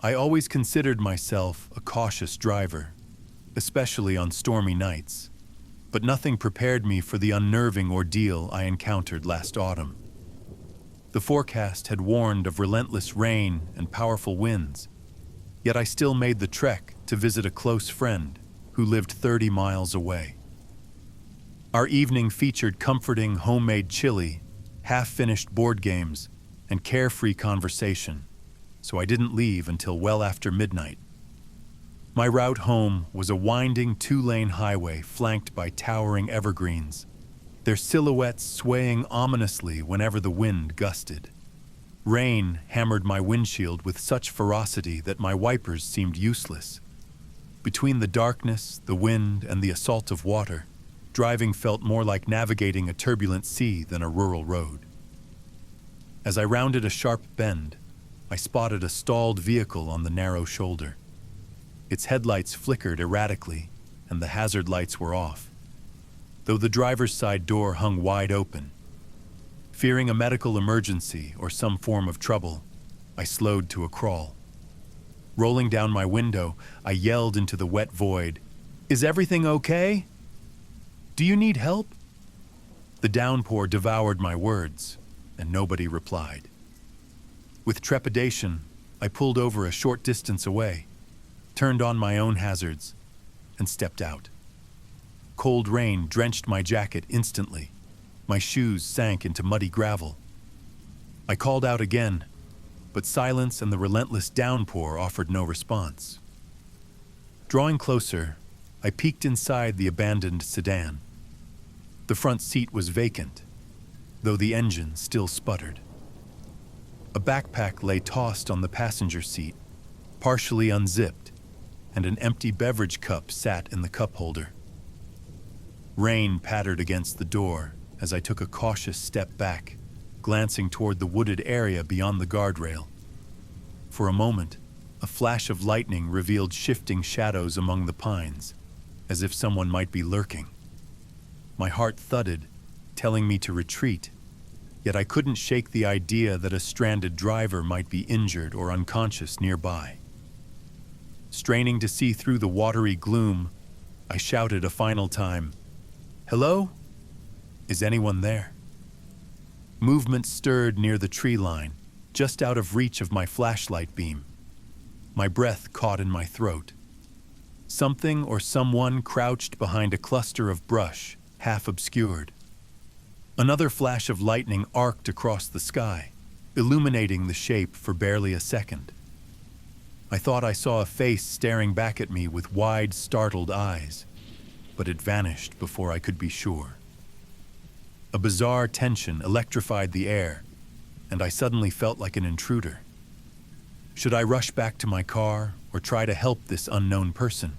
I always considered myself a cautious driver, especially on stormy nights, but nothing prepared me for the unnerving ordeal I encountered last autumn. The forecast had warned of relentless rain and powerful winds, yet I still made the trek to visit a close friend who lived 30 miles away. Our evening featured comforting homemade chili, half-finished board games, and carefree conversation, so I didn't leave until well after midnight. My route home was a winding 2-lane highway flanked by towering evergreens, their silhouettes swaying ominously whenever the wind gusted. Rain hammered my windshield with such ferocity that my wipers seemed useless. Between the darkness, the wind, and the assault of water, driving felt more like navigating a turbulent sea than a rural road. As I rounded a sharp bend, I spotted a stalled vehicle on the narrow shoulder. Its headlights flickered erratically, and the hazard lights were off, though the driver's side door hung wide open. Fearing a medical emergency or some form of trouble, I slowed to a crawl. Rolling down my window, I yelled into the wet void, "Is everything okay? Do you need help?" The downpour devoured my words, and nobody replied. With trepidation, I pulled over a short distance away, turned on my own hazards, and stepped out. Cold rain drenched my jacket instantly. My shoes sank into muddy gravel. I called out again, but silence and the relentless downpour offered no response. Drawing closer, I peeked inside the abandoned sedan. The front seat was vacant, though the engine still sputtered. A backpack lay tossed on the passenger seat, partially unzipped, and an empty beverage cup sat in the cup holder. Rain pattered against the door as I took a cautious step back, glancing toward the wooded area beyond the guardrail. For a moment, a flash of lightning revealed shifting shadows among the pines, as if someone might be lurking. My heart thudded, telling me to retreat, yet I couldn't shake the idea that a stranded driver might be injured or unconscious nearby. Straining to see through the watery gloom, I shouted a final time, "Hello? Is anyone there?" Movement stirred near the tree line, just out of reach of my flashlight beam. My breath caught in my throat. Something or someone crouched behind a cluster of brush, half obscured. Another flash of lightning arced across the sky, illuminating the shape for barely a second. I thought I saw a face staring back at me with wide, startled eyes, but it vanished before I could be sure. A bizarre tension electrified the air, and I suddenly felt like an intruder. Should I rush back to my car or try to help this unknown person?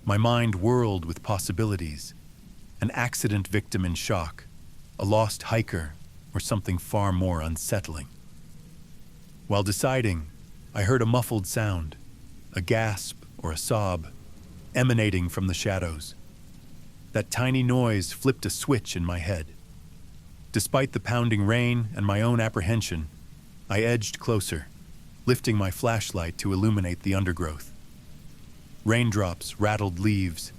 My mind whirled with possibilities: an accident victim in shock, a lost hiker, or something far more unsettling. While deciding, I heard a muffled sound, a gasp or a sob, emanating from the shadows. That tiny noise flipped a switch in my head. Despite the pounding rain and my own apprehension, I edged closer, lifting my flashlight to illuminate the undergrowth. Raindrops rattled leaves,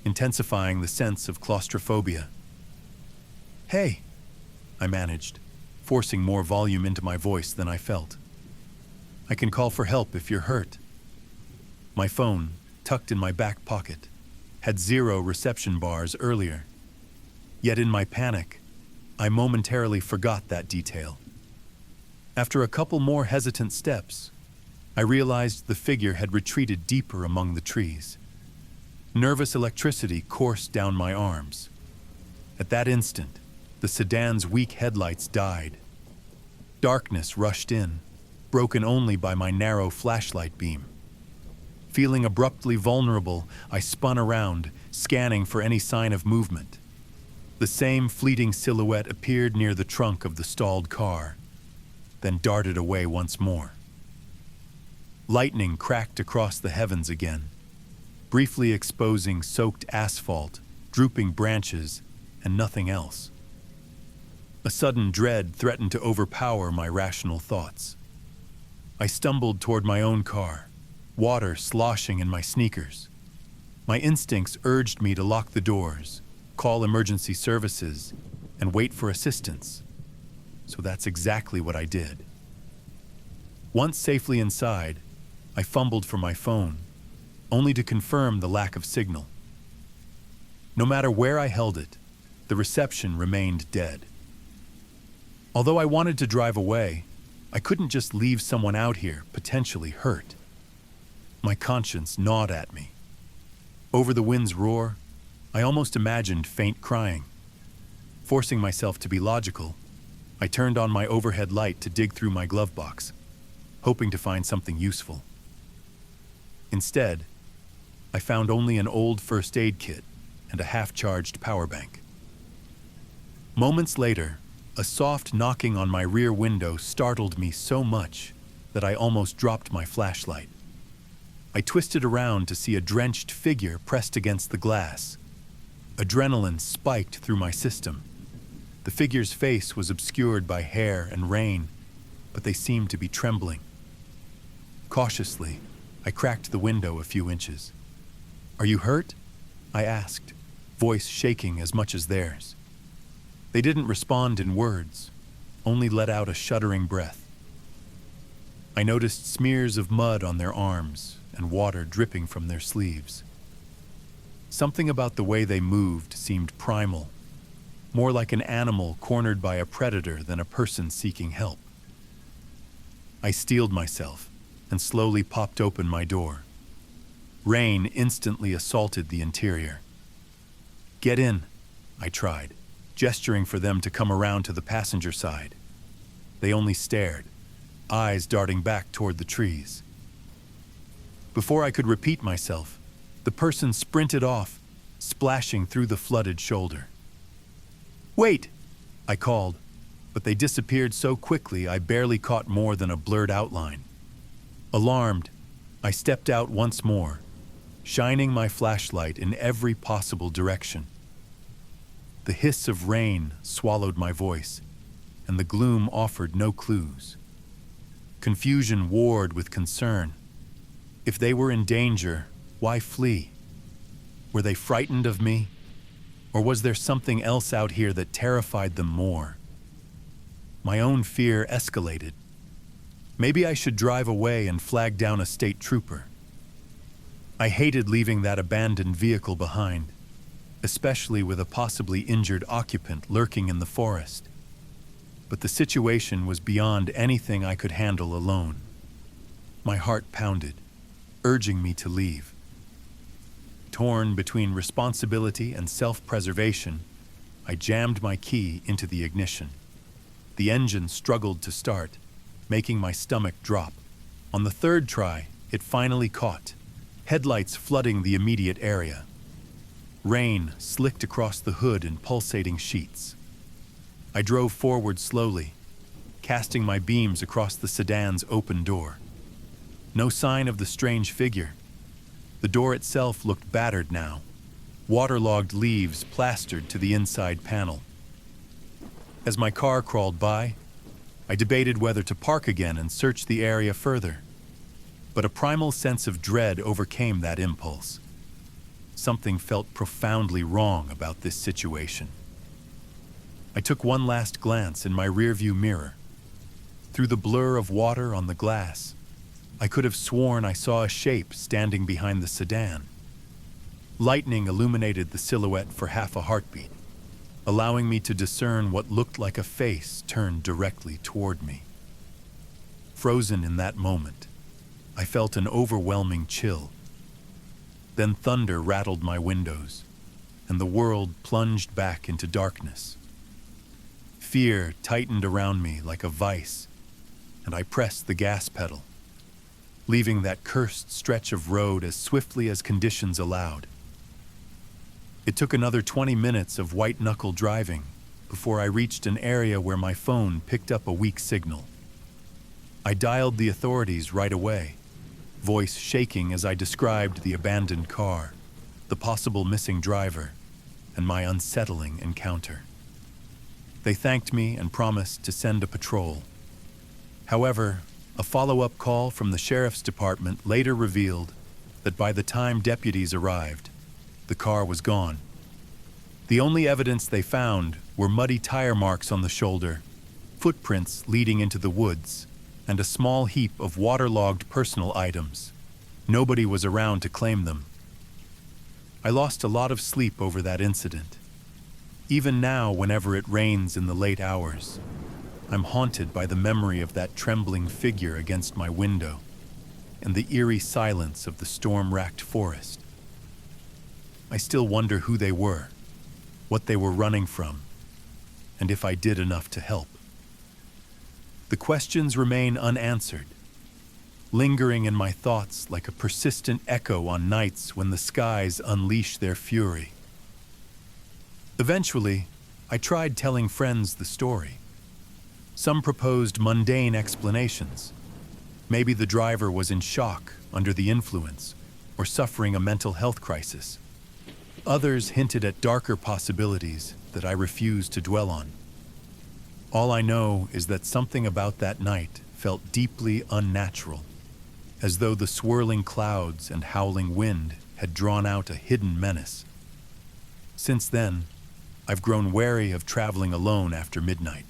intensifying the sense of claustrophobia. "Hey," I managed, forcing more volume into my voice than I felt. "I can call for help if you're hurt." My phone, tucked in my back pocket, had 0 reception bars earlier. Yet in my panic, I momentarily forgot that detail. After a couple more hesitant steps, I realized the figure had retreated deeper among the trees. Nervous electricity coursed down my arms. At that instant, the sedan's weak headlights died. Darkness rushed in, broken only by my narrow flashlight beam. Feeling abruptly vulnerable, I spun around, scanning for any sign of movement. The same fleeting silhouette appeared near the trunk of the stalled car, then darted away once more. Lightning cracked across the heavens again, briefly exposing soaked asphalt, drooping branches, and nothing else. A sudden dread threatened to overpower my rational thoughts. I stumbled toward my own car, water sloshing in my sneakers. My instincts urged me to lock the doors, call emergency services, and wait for assistance. So that's exactly what I did. Once safely inside, I fumbled for my phone, only to confirm the lack of signal. No matter where I held it, the reception remained dead. Although I wanted to drive away, I couldn't just leave someone out here potentially hurt. My conscience gnawed at me. Over the wind's roar, I almost imagined faint crying. Forcing myself to be logical, I turned on my overhead light to dig through my glove box, hoping to find something useful. Instead, I found only an old first aid kit and a half-charged power bank. Moments later, a soft knocking on my rear window startled me so much that I almost dropped my flashlight. I twisted around to see a drenched figure pressed against the glass. Adrenaline spiked through my system. The figure's face was obscured by hair and rain, but they seemed to be trembling. Cautiously, I cracked the window a few inches. "Are you hurt?" I asked, voice shaking as much as theirs. They didn't respond in words, only let out a shuddering breath. I noticed smears of mud on their arms and water dripping from their sleeves. Something about the way they moved seemed primal, more like an animal cornered by a predator than a person seeking help. I steeled myself and slowly popped open my door. Rain instantly assaulted the interior. "Get in," I tried, gesturing for them to come around to the passenger side. They only stared, eyes darting back toward the trees. Before I could repeat myself, the person sprinted off, splashing through the flooded shoulder. "Wait!" I called, but they disappeared so quickly I barely caught more than a blurred outline. Alarmed, I stepped out once more, shining my flashlight in every possible direction. The hiss of rain swallowed my voice, and the gloom offered no clues. Confusion warred with concern. If they were in danger, why flee? Were they frightened of me? Or was there something else out here that terrified them more? My own fear escalated. Maybe I should drive away and flag down a state trooper. I hated leaving that abandoned vehicle behind, especially with a possibly injured occupant lurking in the forest. But the situation was beyond anything I could handle alone. My heart pounded, urging me to leave. Torn between responsibility and self-preservation, I jammed my key into the ignition. The engine struggled to start, making my stomach drop. On the third try, it finally caught, headlights flooding the immediate area. Rain slicked across the hood in pulsating sheets. I drove forward slowly, casting my beams across the sedan's open door. No sign of the strange figure. The door itself looked battered now, waterlogged leaves plastered to the inside panel. As my car crawled by, I debated whether to park again and search the area further. But a primal sense of dread overcame that impulse. Something felt profoundly wrong about this situation. I took one last glance in my rearview mirror. Through the blur of water on the glass, I could have sworn I saw a shape standing behind the sedan. Lightning illuminated the silhouette for half a heartbeat, allowing me to discern what looked like a face turned directly toward me. Frozen in that moment, I felt an overwhelming chill. Then thunder rattled my windows, and the world plunged back into darkness. Fear tightened around me like a vice, and I pressed the gas pedal, leaving that cursed stretch of road as swiftly as conditions allowed. It took another 20 minutes of white-knuckle driving before I reached an area where my phone picked up a weak signal. I dialed the authorities right away, voice shaking as I described the abandoned car, the possible missing driver, and my unsettling encounter. They thanked me and promised to send a patrol. However, A follow-up call from the sheriff's department later revealed that by the time deputies arrived, the car was gone. The only evidence they found were muddy tire marks on the shoulder, footprints leading into the woods, and a small heap of waterlogged personal items. Nobody was around to claim them. I lost a lot of sleep over that incident. Even now, whenever it rains in the late hours, I'm haunted by the memory of that trembling figure against my window and the eerie silence of the storm-racked forest. I still wonder who they were, what they were running from, and if I did enough to help. The questions remain unanswered, lingering in my thoughts like a persistent echo on nights when the skies unleash their fury. Eventually, I tried telling friends the story. Some proposed mundane explanations. Maybe the driver was in shock, under the influence, or suffering a mental health crisis. Others hinted at darker possibilities that I refused to dwell on. All I know is that something about that night felt deeply unnatural, as though the swirling clouds and howling wind had drawn out a hidden menace. Since then, I've grown wary of traveling alone after midnight.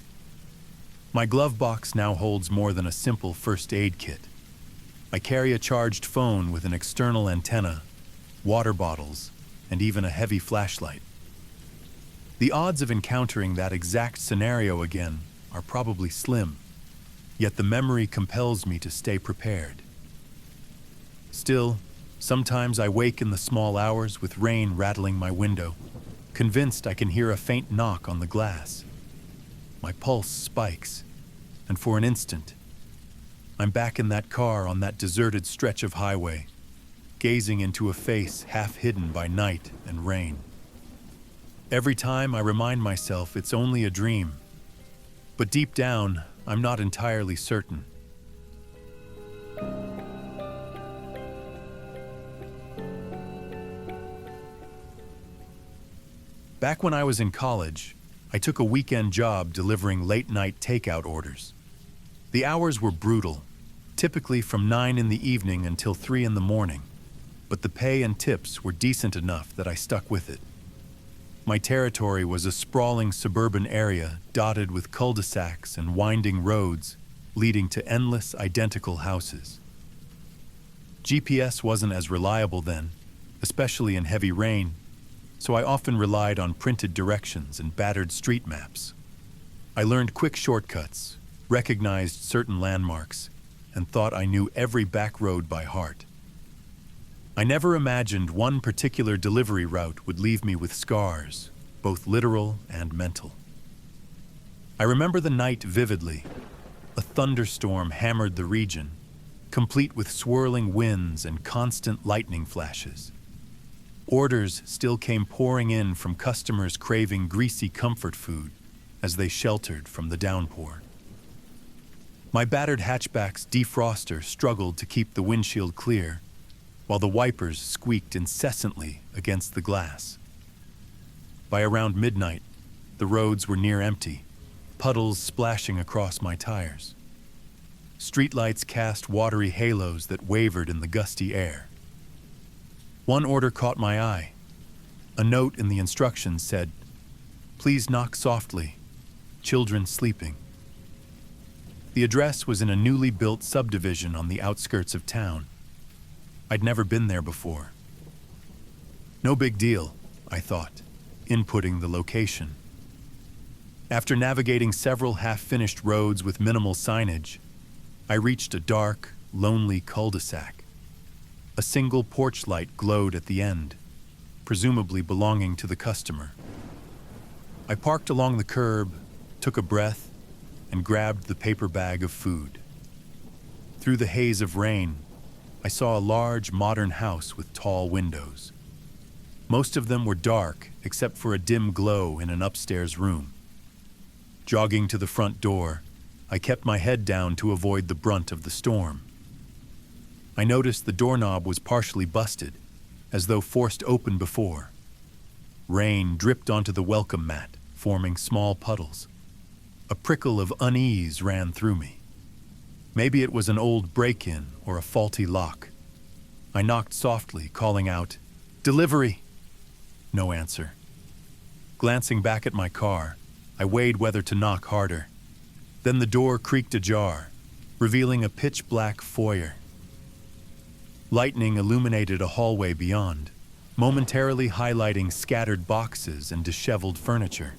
My glove box now holds more than a simple first aid kit. I carry a charged phone with an external antenna, water bottles, and even a heavy flashlight. The odds of encountering that exact scenario again are probably slim, yet the memory compels me to stay prepared. Still, sometimes I wake in the small hours with rain rattling my window, convinced I can hear a faint knock on the glass. My pulse spikes, and for an instant, I'm back in that car on that deserted stretch of highway, gazing into a face half hidden by night and rain. Every time I remind myself it's only a dream, but deep down, I'm not entirely certain. Back when I was in college, I took a weekend job delivering late-night takeout orders. The hours were brutal, typically from 9 in the evening until 3 in the morning, but the pay and tips were decent enough that I stuck with it. My territory was a sprawling suburban area dotted with cul-de-sacs and winding roads leading to endless identical houses. GPS wasn't as reliable then, especially in heavy rain, so I often relied on printed directions and battered street maps. I learned quick shortcuts, recognized certain landmarks, and thought I knew every back road by heart. I never imagined one particular delivery route would leave me with scars, both literal and mental. I remember the night vividly. A thunderstorm hammered the region, complete with swirling winds and constant lightning flashes. Orders still came pouring in from customers craving greasy comfort food as they sheltered from the downpour. My battered hatchback's defroster struggled to keep the windshield clear, while the wipers squeaked incessantly against the glass. By around midnight, the roads were near empty, puddles splashing across my tires. Streetlights cast watery halos that wavered in the gusty air. One order caught my eye. A note in the instructions said, "Please knock softly. Children sleeping." The address was in a newly built subdivision on the outskirts of town. I'd never been there before. No big deal, I thought, inputting the location. After navigating several half-finished roads with minimal signage, I reached a dark, lonely cul-de-sac. A single porch light glowed at the end, presumably belonging to the customer. I parked along the curb, took a breath, and grabbed the paper bag of food. Through the haze of rain, I saw a large, modern house with tall windows. Most of them were dark, except for a dim glow in an upstairs room. Jogging to the front door, I kept my head down to avoid the brunt of the storm. I noticed the doorknob was partially busted, as though forced open before. Rain dripped onto the welcome mat, forming small puddles. A prickle of unease ran through me. Maybe it was an old break-in or a faulty lock. I knocked softly, calling out, "Delivery!" No answer. Glancing back at my car, I weighed whether to knock harder. Then the door creaked ajar, revealing a pitch-black foyer. Lightning illuminated a hallway beyond, momentarily highlighting scattered boxes and disheveled furniture.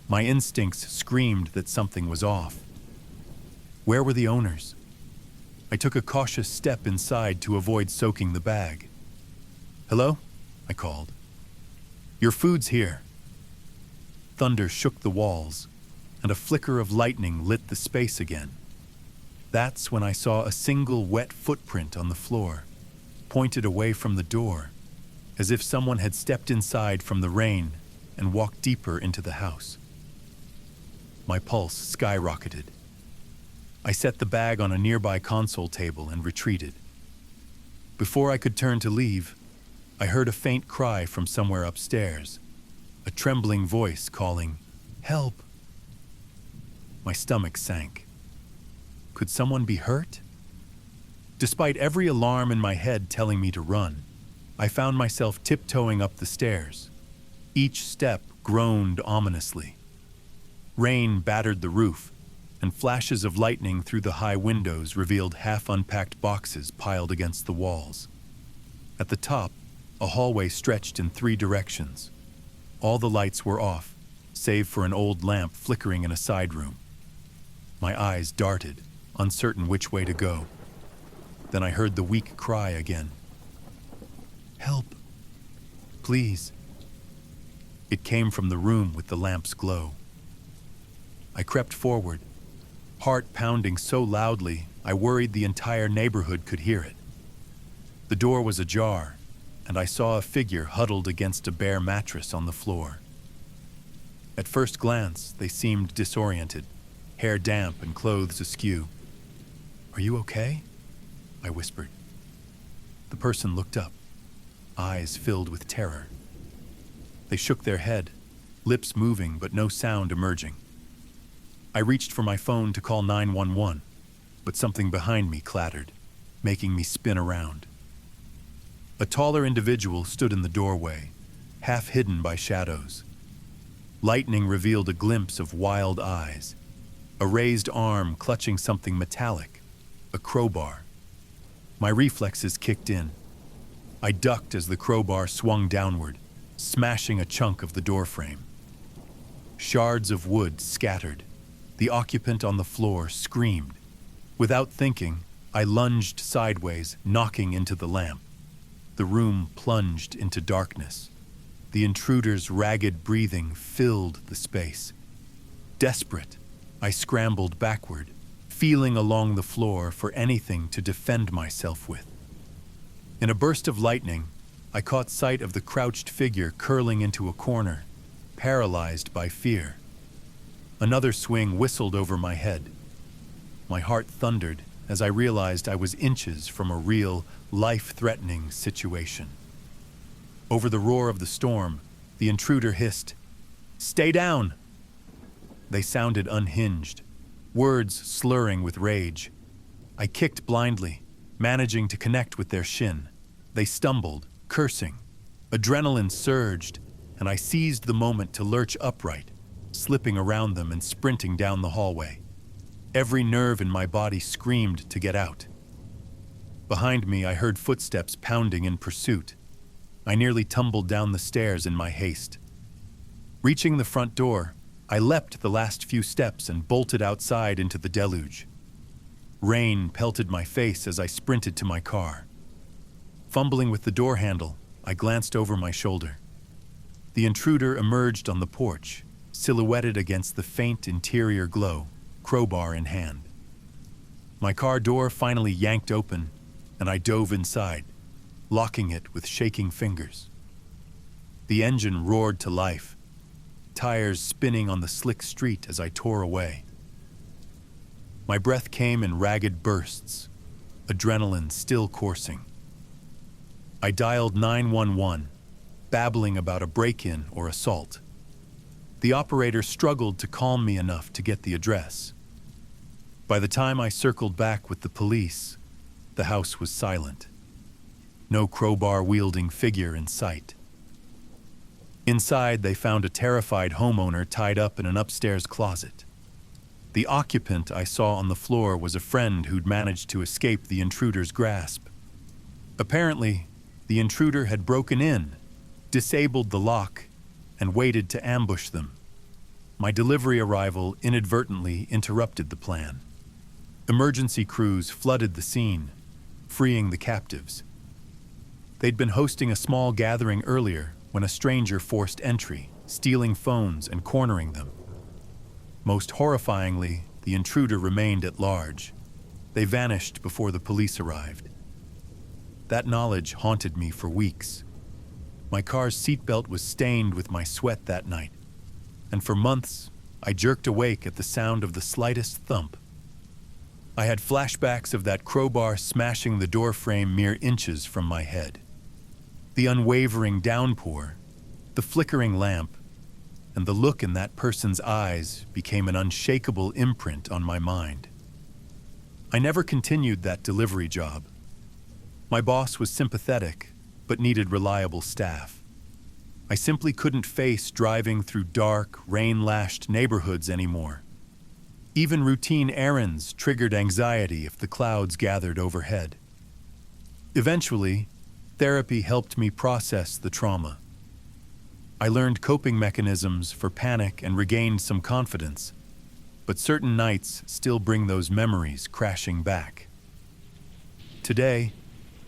My instincts screamed that something was off. Where were the owners? I took a cautious step inside to avoid soaking the bag. "Hello?" I called. "Your food's here." Thunder shook the walls, and a flicker of lightning lit the space again. That's when I saw a single wet footprint on the floor, pointed away from the door, as if someone had stepped inside from the rain and walked deeper into the house. My pulse skyrocketed. I set the bag on a nearby console table and retreated. Before I could turn to leave, I heard a faint cry from somewhere upstairs, a trembling voice calling, "Help!" My stomach sank. Could someone be hurt? Despite every alarm in my head telling me to run, I found myself tiptoeing up the stairs. Each step groaned ominously. Rain battered the roof, and flashes of lightning through the high windows revealed half-unpacked boxes piled against the walls. At the top, a hallway stretched in 3 directions. All the lights were off, save for an old lamp flickering in a side room. My eyes darted, uncertain which way to go. Then I heard the weak cry again. "Help! Please!" It came from the room with the lamp's glow. I crept forward, heart pounding so loudly I worried the entire neighborhood could hear it. The door was ajar, and I saw a figure huddled against a bare mattress on the floor. At first glance, they seemed disoriented, hair damp and clothes askew. "Are you okay?" I whispered. The person looked up, eyes filled with terror. They shook their head, lips moving but no sound emerging. I reached for my phone to call 911, but something behind me clattered, making me spin around. A taller individual stood in the doorway, half hidden by shadows. Lightning revealed a glimpse of wild eyes, a raised arm clutching something metallic, a crowbar. My reflexes kicked in. I ducked as the crowbar swung downward, smashing a chunk of the doorframe. Shards of wood scattered. The occupant on the floor screamed. Without thinking, I lunged sideways, knocking into the lamp. The room plunged into darkness. The intruder's ragged breathing filled the space. Desperate, I scrambled backward, feeling along the floor for anything to defend myself with. In a burst of lightning, I caught sight of the crouched figure curling into a corner, paralyzed by fear. Another swing whistled over my head. My heart thundered as I realized I was inches from a real, life-threatening situation. Over the roar of the storm, the intruder hissed, "Stay down!" They sounded unhinged, words slurring with rage. I kicked blindly, managing to connect with their shin. They stumbled, cursing. Adrenaline surged, and I seized the moment to lurch upright, slipping around them and sprinting down the hallway. Every nerve in my body screamed to get out. Behind me, I heard footsteps pounding in pursuit. I nearly tumbled down the stairs in my haste. Reaching the front door, I leapt the last few steps and bolted outside into the deluge. Rain pelted my face as I sprinted to my car. Fumbling with the door handle, I glanced over my shoulder. The intruder emerged on the porch, silhouetted against the faint interior glow, crowbar in hand. My car door finally yanked open, and I dove inside, locking it with shaking fingers. The engine roared to life, tires spinning on the slick street as I tore away. My breath came in ragged bursts, adrenaline still coursing. I dialed 911, babbling about a break-in or assault. The operator struggled to calm me enough to get the address. By the time I circled back with the police, the house was silent. No crowbar-wielding figure in sight. Inside, they found a terrified homeowner tied up in an upstairs closet. The occupant I saw on the floor was a friend who'd managed to escape the intruder's grasp. Apparently, the intruder had broken in, disabled the lock, and waited to ambush them. My delivery arrival inadvertently interrupted the plan. Emergency crews flooded the scene, freeing the captives. They'd been hosting a small gathering earlier when a stranger forced entry, stealing phones and cornering them. Most horrifyingly, the intruder remained at large. They vanished before the police arrived. That knowledge haunted me for weeks. My car's seatbelt was stained with my sweat that night, and for months, I jerked awake at the sound of the slightest thump. I had flashbacks of that crowbar smashing the doorframe mere inches from my head. The unwavering downpour, the flickering lamp, and the look in that person's eyes became an unshakable imprint on my mind. I never continued that delivery job. My boss was sympathetic, but needed reliable staff. I simply couldn't face driving through dark, rain-lashed neighborhoods anymore. Even routine errands triggered anxiety if the clouds gathered overhead. Eventually, therapy helped me process the trauma. I learned coping mechanisms for panic and regained some confidence, but certain nights still bring those memories crashing back. Today,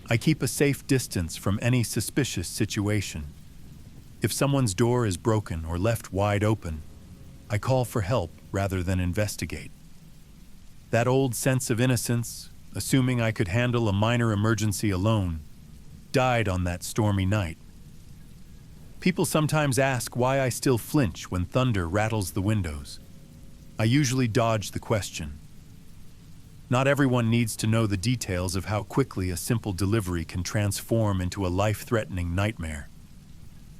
I keep a safe distance from any suspicious situation. If someone's door is broken or left wide open, I call for help rather than investigate. That old sense of innocence, assuming I could handle a minor emergency alone, died on that stormy night. People sometimes ask why I still flinch when thunder rattles the windows. I usually dodge the question. Not everyone needs to know the details of how quickly a simple delivery can transform into a life-threatening nightmare.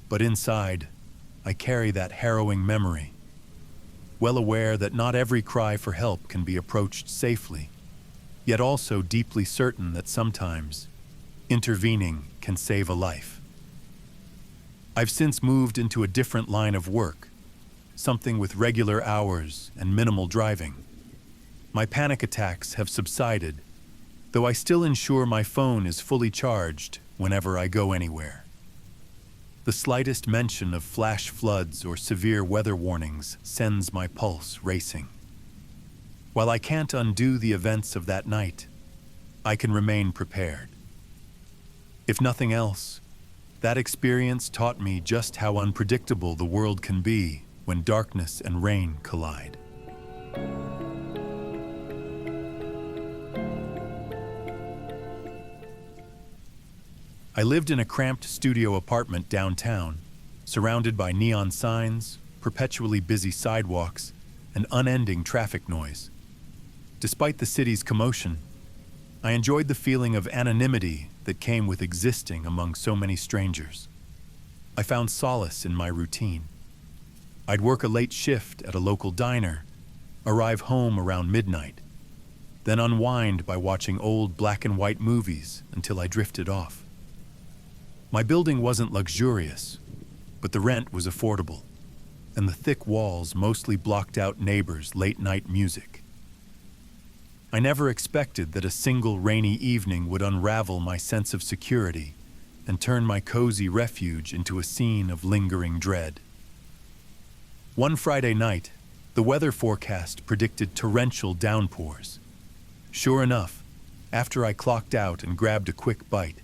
But inside, I carry that harrowing memory, well aware that not every cry for help can be approached safely, yet also deeply certain that sometimes intervening can save a life. I've since moved into a different line of work, something with regular hours and minimal driving. My panic attacks have subsided, though I still ensure my phone is fully charged whenever I go anywhere. The slightest mention of flash floods or severe weather warnings sends my pulse racing. While I can't undo the events of that night, I can remain prepared. If nothing else, that experience taught me just how unpredictable the world can be when darkness and rain collide. I lived in a cramped studio apartment downtown, surrounded by neon signs, perpetually busy sidewalks, and unending traffic noise. Despite the city's commotion, I enjoyed the feeling of anonymity that came with existing among so many strangers. I found solace in my routine. I'd work a late shift at a local diner, arrive home around midnight, then unwind by watching old black and white movies until I drifted off. My building wasn't luxurious, but the rent was affordable, and the thick walls mostly blocked out neighbors' late-night music. I never expected that a single rainy evening would unravel my sense of security and turn my cozy refuge into a scene of lingering dread. One Friday night, the weather forecast predicted torrential downpours. Sure enough, after I clocked out and grabbed a quick bite,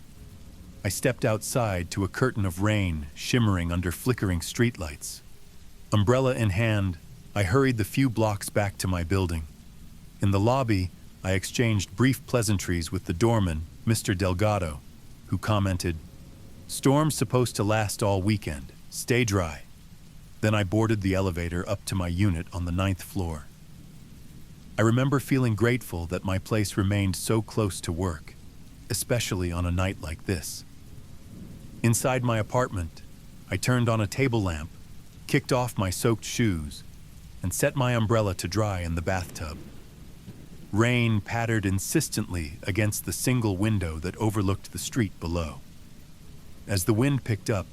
I stepped outside to a curtain of rain shimmering under flickering streetlights. Umbrella in hand, I hurried the few blocks back to my building. In the lobby, I exchanged brief pleasantries with the doorman, Mr. Delgado, who commented, "Storm's supposed to last all weekend. Stay dry." Then I boarded the elevator up to my unit on the 9th floor. I remember feeling grateful that my place remained so close to work, especially on a night like this. Inside my apartment, I turned on a table lamp, kicked off my soaked shoes, and set my umbrella to dry in the bathtub. Rain pattered insistently against the single window that overlooked the street below. As the wind picked up,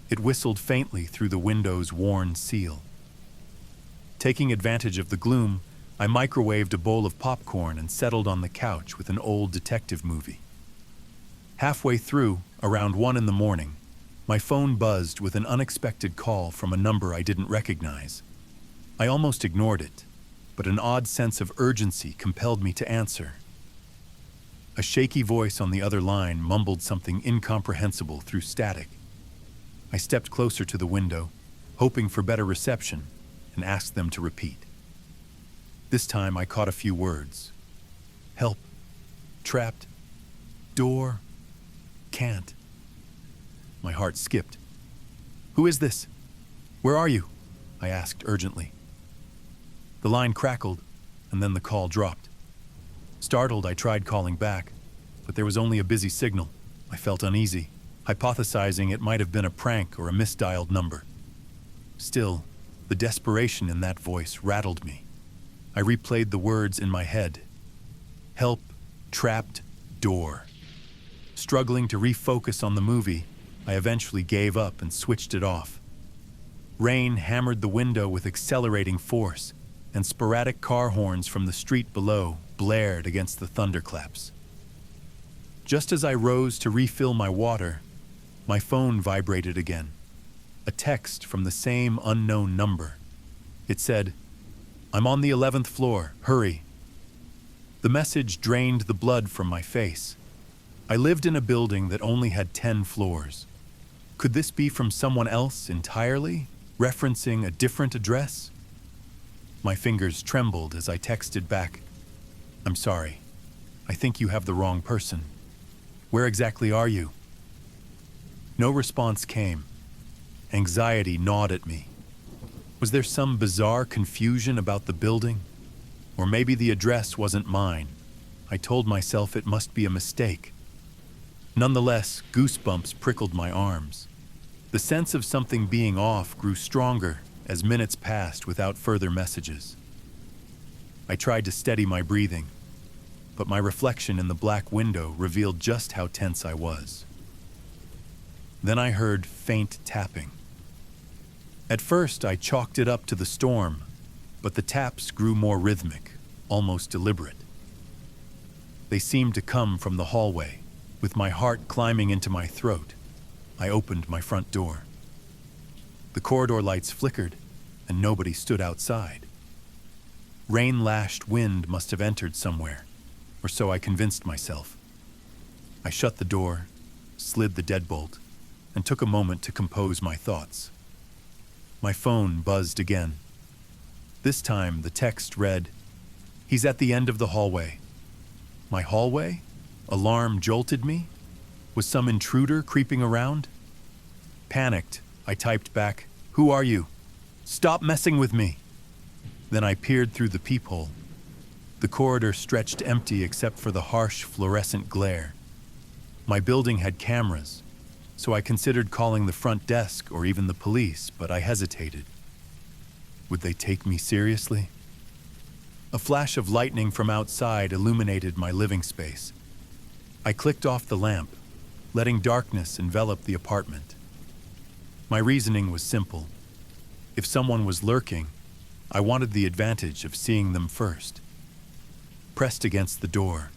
it whistled faintly through the window's worn seal. Taking advantage of the gloom, I microwaved a bowl of popcorn and settled on the couch with an old detective movie. Halfway through, around 1 in the morning, my phone buzzed with an unexpected call from a number I didn't recognize. I almost ignored it, but an odd sense of urgency compelled me to answer. A shaky voice on the other line mumbled something incomprehensible through static. I stepped closer to the window, hoping for better reception, and asked them to repeat. This time I caught a few words. Help. Trapped. Door. Can't. My heart skipped. Who is this? Where are you? I asked urgently. The line crackled, and then the call dropped. Startled, I tried calling back, but there was only a busy signal. I felt uneasy, hypothesizing it might have been a prank or a misdialed number. Still, the desperation in that voice rattled me. I replayed the words in my head. Help, trapped, door. Struggling to refocus on the movie, I eventually gave up and switched it off. Rain hammered the window with accelerating force, and sporadic car horns from the street below blared against the thunderclaps. Just as I rose to refill my water, my phone vibrated again. A text from the same unknown number. It said, "I'm on the 11th floor, hurry." The message drained the blood from my face. I lived in a building that only had 10 floors. Could this be from someone else entirely, referencing a different address? My fingers trembled as I texted back, "I'm sorry. I think you have the wrong person. Where exactly are you?" No response came. Anxiety gnawed at me. Was there some bizarre confusion about the building? Or maybe the address wasn't mine. I told myself it must be a mistake. Nonetheless, goosebumps prickled my arms. The sense of something being off grew stronger as minutes passed without further messages. I tried to steady my breathing, but my reflection in the black window revealed just how tense I was. Then I heard faint tapping. At first, I chalked it up to the storm, but the taps grew more rhythmic, almost deliberate. They seemed to come from the hallway. With my heart climbing into my throat, I opened my front door. The corridor lights flickered, and nobody stood outside. Rain-lashed wind must have entered somewhere, or so I convinced myself. I shut the door, slid the deadbolt, and took a moment to compose my thoughts. My phone buzzed again. This time, the text read, "He's at the end of the hallway." My hallway? Alarm jolted me. Was some intruder creeping around? Panicked, I typed back, "Who are you? Stop messing with me." Then I peered through the peephole. The corridor stretched empty except for the harsh fluorescent glare. My building had cameras, so I considered calling the front desk or even the police, but I hesitated. Would they take me seriously? A flash of lightning from outside illuminated my living space. I clicked off the lamp, letting darkness envelop the apartment. My reasoning was simple. If someone was lurking, I wanted the advantage of seeing them first. Pressed against the door,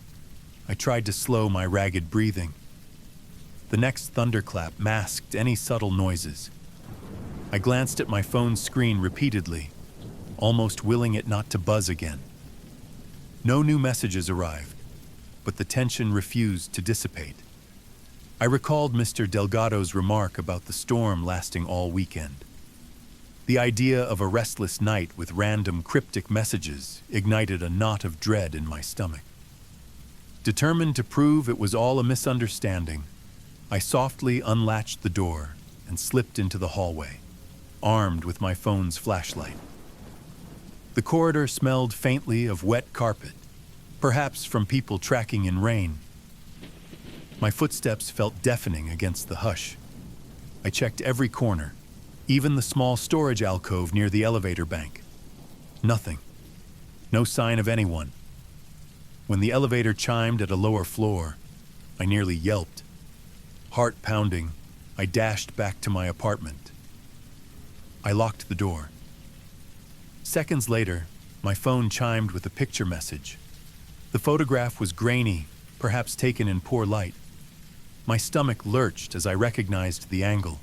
I tried to slow my ragged breathing. The next thunderclap masked any subtle noises. I glanced at my phone's screen repeatedly, almost willing it not to buzz again. No new messages arrived, but the tension refused to dissipate. I recalled Mr. Delgado's remark about the storm lasting all weekend. The idea of a restless night with random cryptic messages ignited a knot of dread in my stomach. Determined to prove it was all a misunderstanding, I softly unlatched the door and slipped into the hallway, armed with my phone's flashlight. The corridor smelled faintly of wet carpet, perhaps from people tracking in rain. My footsteps felt deafening against the hush. I checked every corner, even the small storage alcove near the elevator bank. Nothing. No sign of anyone. When the elevator chimed at a lower floor, I nearly yelped. Heart pounding, I dashed back to my apartment. I locked the door. Seconds later, my phone chimed with a picture message. The photograph was grainy, perhaps taken in poor light. My stomach lurched as I recognized the angle.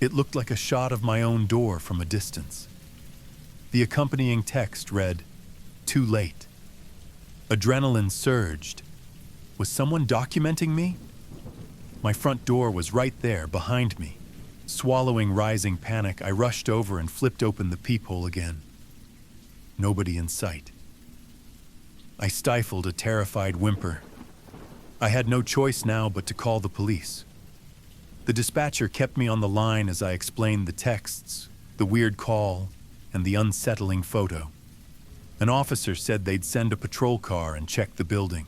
It looked like a shot of my own door from a distance. The accompanying text read, "Too late." Adrenaline surged. Was someone documenting me? My front door was right there behind me. Swallowing rising panic, I rushed over and flipped open the peephole again. Nobody in sight. I stifled a terrified whimper. I had no choice now but to call the police. The dispatcher kept me on the line as I explained the texts, the weird call, and the unsettling photo. An officer said they'd send a patrol car and check the building.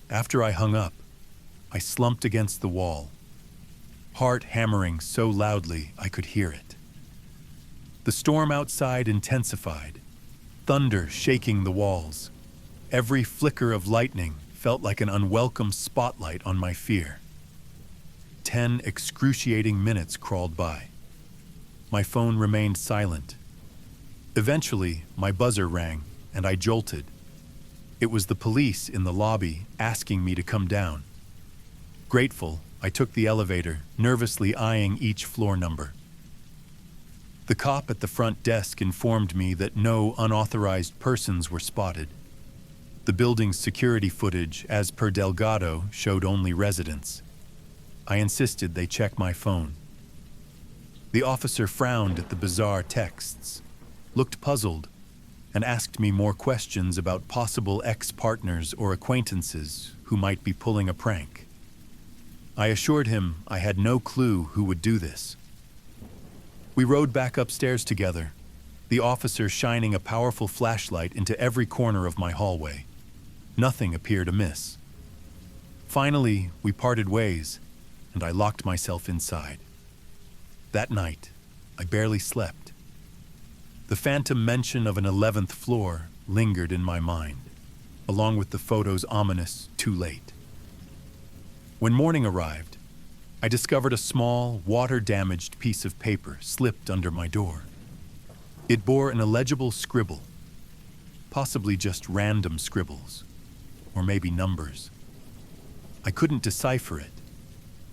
After I hung up, I slumped against the wall, heart hammering so loudly I could hear it. The storm outside intensified, thunder shaking the walls. Every flicker of lightning felt like an unwelcome spotlight on my fear. 10 excruciating minutes crawled by. My phone remained silent. Eventually, my buzzer rang, and I jolted. It was the police in the lobby asking me to come down. Grateful, I took the elevator, nervously eyeing each floor number. The cop at the front desk informed me that no unauthorized persons were spotted. The building's security footage, as per Delgado, showed only residents. I insisted they check my phone. The officer frowned at the bizarre texts, looked puzzled, and asked me more questions about possible ex-partners or acquaintances who might be pulling a prank. I assured him I had no clue who would do this. We rode back upstairs together, the officer shining a powerful flashlight into every corner of my hallway. Nothing appeared amiss. Finally, we parted ways, and I locked myself inside. That night, I barely slept. The phantom mention of an 11th floor lingered in my mind, along with the photo's ominous "too late." When morning arrived, I discovered a small, water-damaged piece of paper slipped under my door. It bore an illegible scribble, possibly just random scribbles, or maybe numbers. I couldn't decipher it,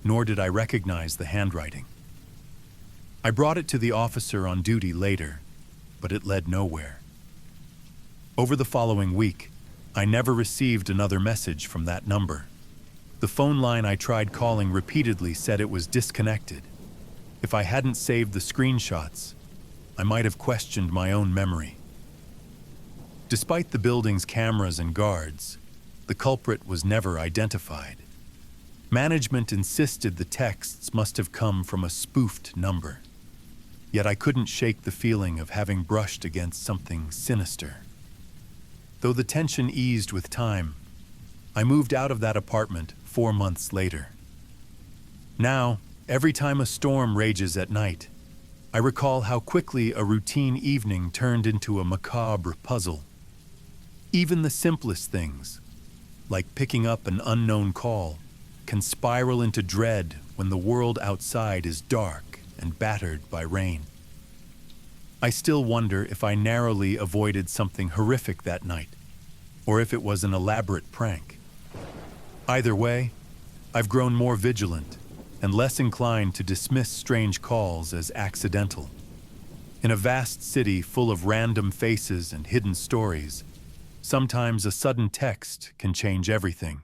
nor did I recognize the handwriting. I brought it to the officer on duty later, but it led nowhere. Over the following week, I never received another message from that number. The phone line I tried calling repeatedly said it was disconnected. If I hadn't saved the screenshots, I might have questioned my own memory. Despite the building's cameras and guards, the culprit was never identified. Management insisted the texts must have come from a spoofed number. Yet I couldn't shake the feeling of having brushed against something sinister. Though the tension eased with time, I moved out of that apartment 4 months later. Now, every time a storm rages at night, I recall how quickly a routine evening turned into a macabre puzzle. Even the simplest things, like picking up an unknown call, can spiral into dread when the world outside is dark and battered by rain. I still wonder if I narrowly avoided something horrific that night, or if it was an elaborate prank. Either way, I've grown more vigilant and less inclined to dismiss strange calls as accidental. In a vast city full of random faces and hidden stories, sometimes a sudden text can change everything.